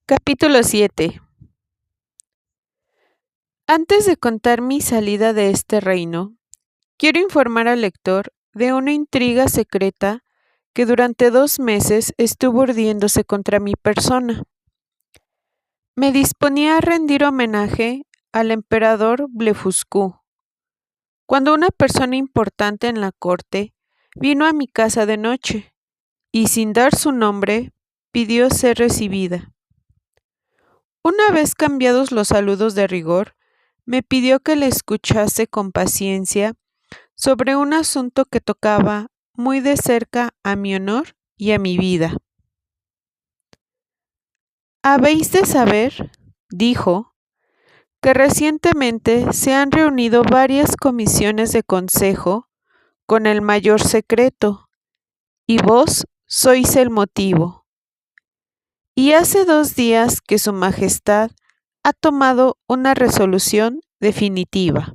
Capítulo 7. Antes de contar mi salida de este reino, quiero informar al lector de una intriga secreta que durante 2 meses estuvo urdiéndose contra mi persona. Me disponía a rendir homenaje al emperador Blefuscu, cuando una persona importante en la corte vino a mi casa de noche y, sin dar su nombre, pidió ser recibida. Una vez cambiados los saludos de rigor, me pidió que le escuchase con paciencia sobre un asunto que tocaba muy de cerca a mi honor y a mi vida. Habéis de saber, dijo, que recientemente se han reunido varias comisiones de consejo con el mayor secreto, y vos sois el motivo. Y hace 2 días que Su Majestad ha tomado una resolución definitiva.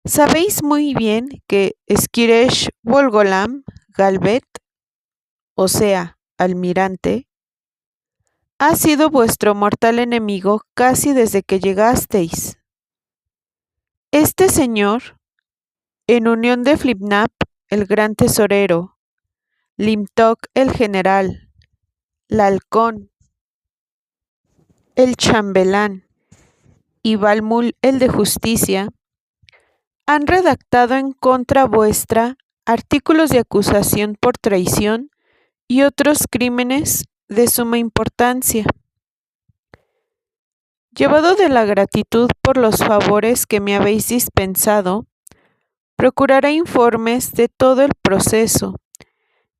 Sabéis muy bien que Skiresh Volgolam Galvet, o sea, almirante, ha sido vuestro mortal enemigo casi desde que llegasteis. Este señor, en unión de Flipnap, el gran tesorero, Limtok el general, Lalcón, el chambelán y Balmul el de justicia, han redactado en contra vuestra artículos de acusación por traición y otros crímenes de suma importancia. Llevado de la gratitud por los favores que me habéis dispensado, procuraré informes de todo el proceso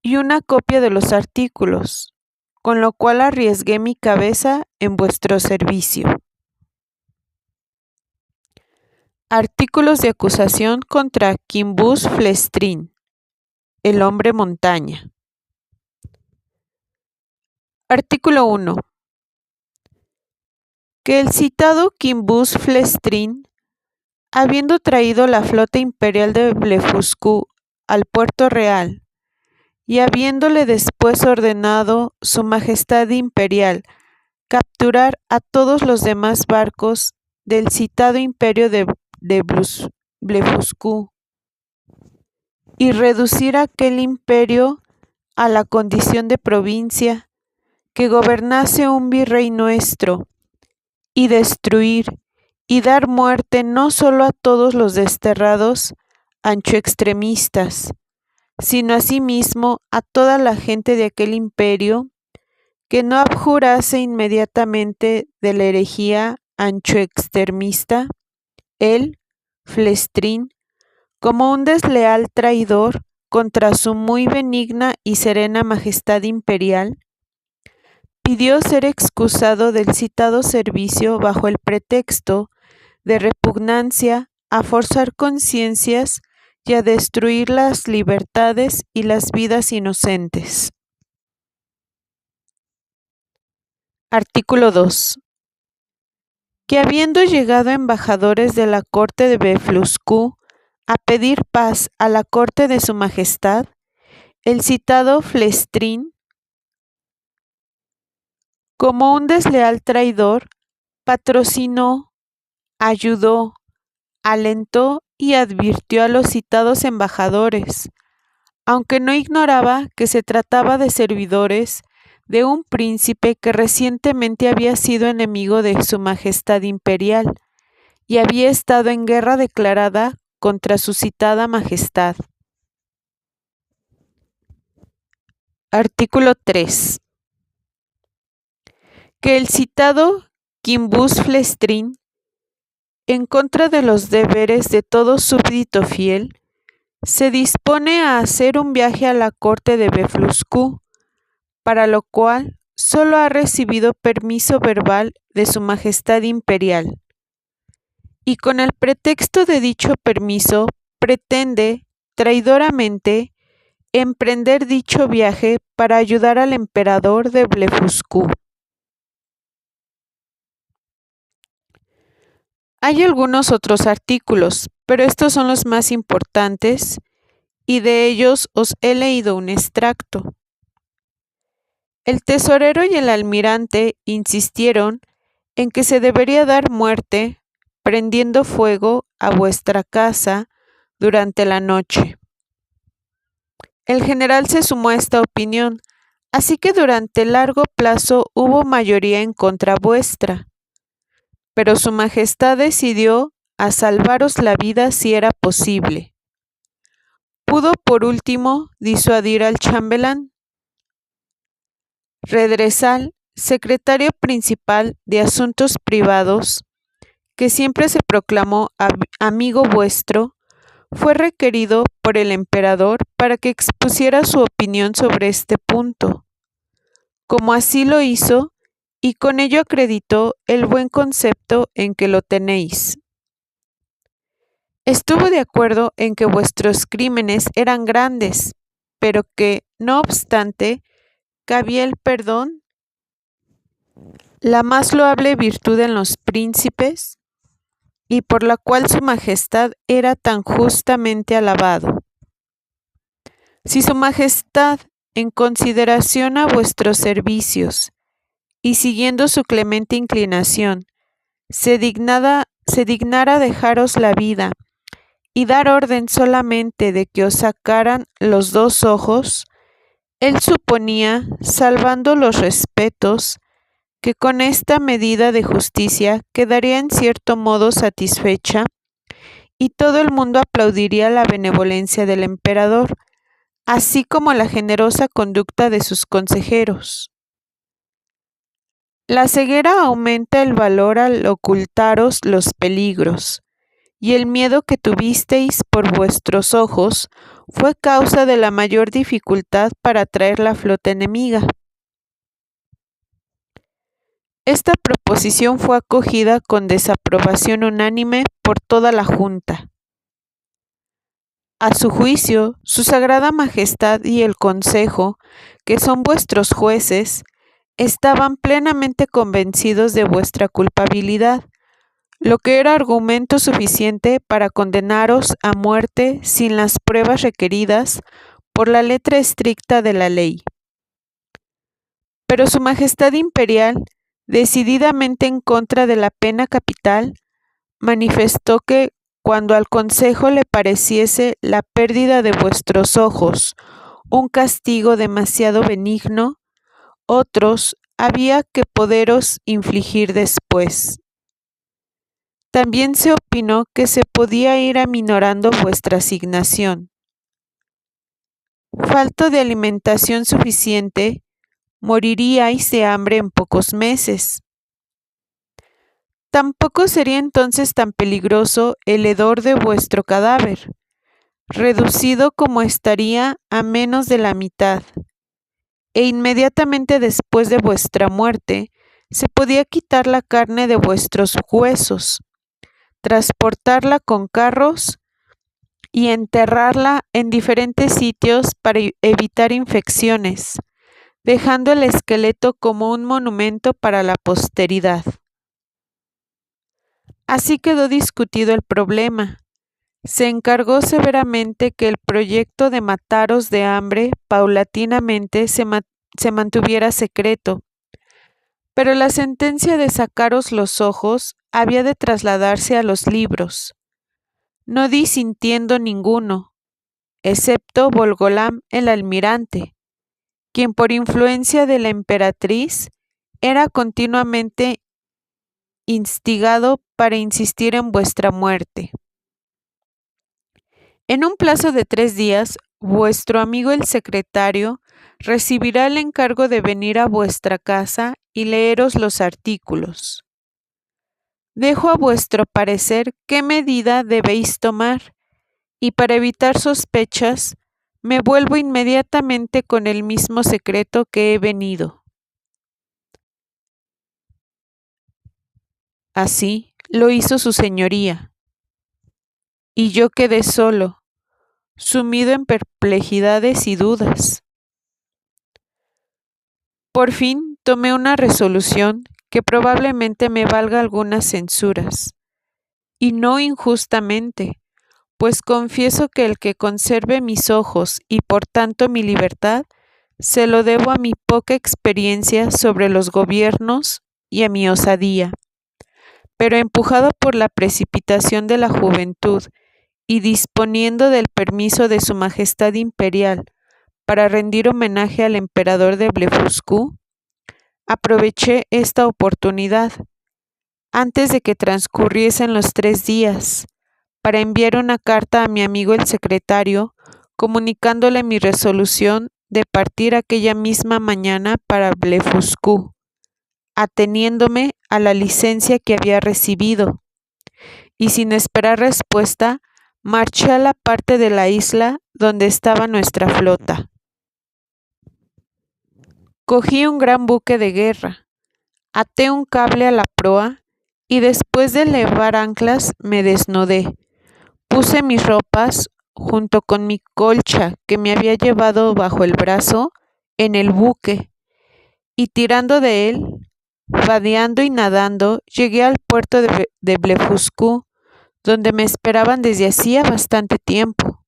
y una copia de los artículos, con lo cual arriesgué mi cabeza en vuestro servicio. Artículos de acusación contra Quimbus Flestrin, el hombre montaña. Artículo 1. Que el citado Quimbus Flestrin, habiendo traído la flota imperial de Blefuscu al puerto real, y habiéndole después ordenado Su Majestad Imperial capturar a todos los demás barcos del citado imperio de Blefuscu, y reducir aquel imperio a la condición de provincia, que gobernase un virrey nuestro, y destruir y dar muerte no solo a todos los desterrados anchoextremistas, sino asimismo a toda la gente de aquel imperio que no abjurase inmediatamente de la herejía anchoextremista, él, Flestrin, como un desleal traidor contra su muy benigna y serena Majestad Imperial, pidió ser excusado del citado servicio bajo el pretexto de repugnancia a forzar conciencias y a destruir las libertades y las vidas inocentes. Artículo 2. Que habiendo llegado embajadores de la corte de Blefuscu a pedir paz a la corte de Su Majestad, el citado Flestrin, como un desleal traidor, patrocinó, ayudó, alentó y advirtió a los citados embajadores, aunque no ignoraba que se trataba de servidores de un príncipe que recientemente había sido enemigo de Su Majestad Imperial y había estado en guerra declarada contra su citada Majestad. Artículo 3. Que el citado Quimbus Flestrin, en contra de los deberes de todo súbdito fiel, se dispone a hacer un viaje a la corte de Blefuscu, para lo cual solo ha recibido permiso verbal de Su Majestad Imperial, y con el pretexto de dicho permiso pretende, traidoramente, emprender dicho viaje para ayudar al emperador de Blefuscu. Hay algunos otros artículos, pero estos son los más importantes y de ellos os he leído un extracto. El tesorero y el almirante insistieron en que se debería dar muerte prendiendo fuego a vuestra casa durante la noche. El general se sumó a esta opinión, así que durante largo plazo hubo mayoría en contra vuestra, pero su majestad decidió a salvaros la vida si era posible. Pudo por último disuadir al chambelán. Redresal, secretario principal de Asuntos Privados, que siempre se proclamó amigo vuestro, fue requerido por el emperador para que expusiera su opinión sobre este punto. Como así lo hizo, y con ello acreditó el buen concepto en que lo tenéis. Estuvo de acuerdo en que vuestros crímenes eran grandes, pero que, no obstante, cabía el perdón, la más loable virtud en los príncipes, y por la cual su majestad era tan justamente alabado. Si su majestad, en consideración a vuestros servicios, y siguiendo su clemente inclinación, se dignara dejaros la vida, y dar orden solamente de que os sacaran los 2 ojos, él suponía, salvando los respetos, que con esta medida de justicia quedaría en cierto modo satisfecha, y todo el mundo aplaudiría la benevolencia del emperador, así como la generosa conducta de sus consejeros. La ceguera aumenta el valor al ocultaros los peligros, y el miedo que tuvisteis por vuestros ojos fue causa de la mayor dificultad para traer la flota enemiga. Esta proposición fue acogida con desaprobación unánime por toda la Junta. A su juicio, su Sagrada Majestad y el Consejo, que son vuestros jueces, estaban plenamente convencidos de vuestra culpabilidad, lo que era argumento suficiente para condenaros a muerte sin las pruebas requeridas por la letra estricta de la ley. Pero su Majestad Imperial, decididamente en contra de la pena capital, manifestó que cuando al Consejo le pareciese la pérdida de vuestros ojos un castigo demasiado benigno, otros había que poderos infligir después. También se opinó que se podía ir aminorando vuestra asignación. Falto de alimentación suficiente, moriríais de hambre en pocos meses. Tampoco sería entonces tan peligroso el hedor de vuestro cadáver, reducido como estaría a menos de la mitad, e inmediatamente después de vuestra muerte se podía quitar la carne de vuestros huesos, transportarla con carros y enterrarla en diferentes sitios para evitar infecciones, dejando el esqueleto como un monumento para la posteridad. Así quedó discutido el problema. Se encargó severamente que el proyecto de mataros de hambre paulatinamente se mantuviera secreto, pero la sentencia de sacaros los ojos había de trasladarse a los libros, no disintiendo ninguno, excepto Bolgolam el almirante, quien por influencia de la emperatriz era continuamente instigado para insistir en vuestra muerte. En un plazo de 3 días, vuestro amigo el secretario recibirá el encargo de venir a vuestra casa y leeros los artículos. Dejo a vuestro parecer qué medida debéis tomar, y para evitar sospechas, me vuelvo inmediatamente con el mismo secreto que he venido. Así lo hizo su señoría, y yo quedé solo, sumido en perplejidades y dudas. Por fin tomé una resolución que probablemente me valga algunas censuras, y no injustamente, pues confieso que el que conserve mis ojos y por tanto mi libertad se lo debo a mi poca experiencia sobre los gobiernos y a mi osadía. Pero empujado por la precipitación de la juventud y disponiendo del permiso de Su Majestad Imperial para rendir homenaje al emperador de Blefuscu, aproveché esta oportunidad, antes de que transcurriesen los 3 días, para enviar una carta a mi amigo el secretario, comunicándole mi resolución de partir aquella misma mañana para Blefuscu, ateniéndome a la licencia que había recibido, y sin esperar respuesta, marché a la parte de la isla donde estaba nuestra flota. Cogí un gran buque de guerra, até un cable a la proa y después de levar anclas me desnudé. Puse mis ropas, junto con mi colcha que me había llevado bajo el brazo, en el buque, y tirando de él, vadeando y nadando, llegué al puerto de Blefuscu, donde me esperaban desde hacía bastante tiempo.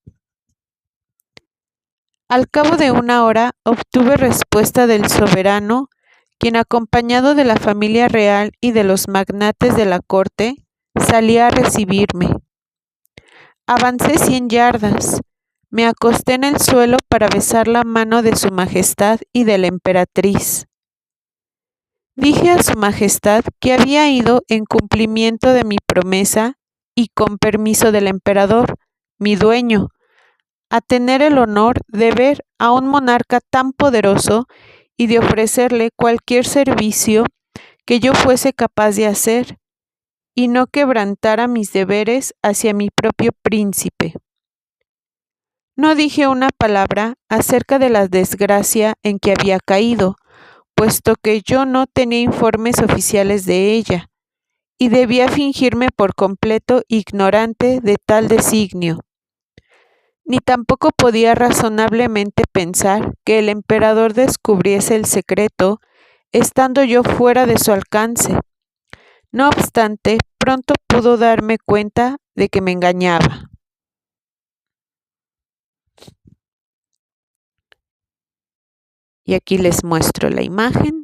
Al cabo de 1 hora obtuve respuesta del soberano, quien, acompañado de la familia real y de los magnates de la corte, salía a recibirme. Avancé 100 yardas, me acosté en el suelo para besar la mano de Su Majestad y de la emperatriz. Dije a Su Majestad que había ido en cumplimiento de mi promesa y con permiso del emperador, mi dueño, a tener el honor de ver a un monarca tan poderoso y de ofrecerle cualquier servicio que yo fuese capaz de hacer, y no quebrantara mis deberes hacia mi propio príncipe. No dije una palabra acerca de la desgracia en que había caído, puesto que yo no tenía informes oficiales de ella, y debía fingirme por completo ignorante de tal designio. Ni tampoco podía razonablemente pensar que el emperador descubriese el secreto, estando yo fuera de su alcance. No obstante, pronto pudo darme cuenta de que me engañaba. Y aquí les muestro la imagen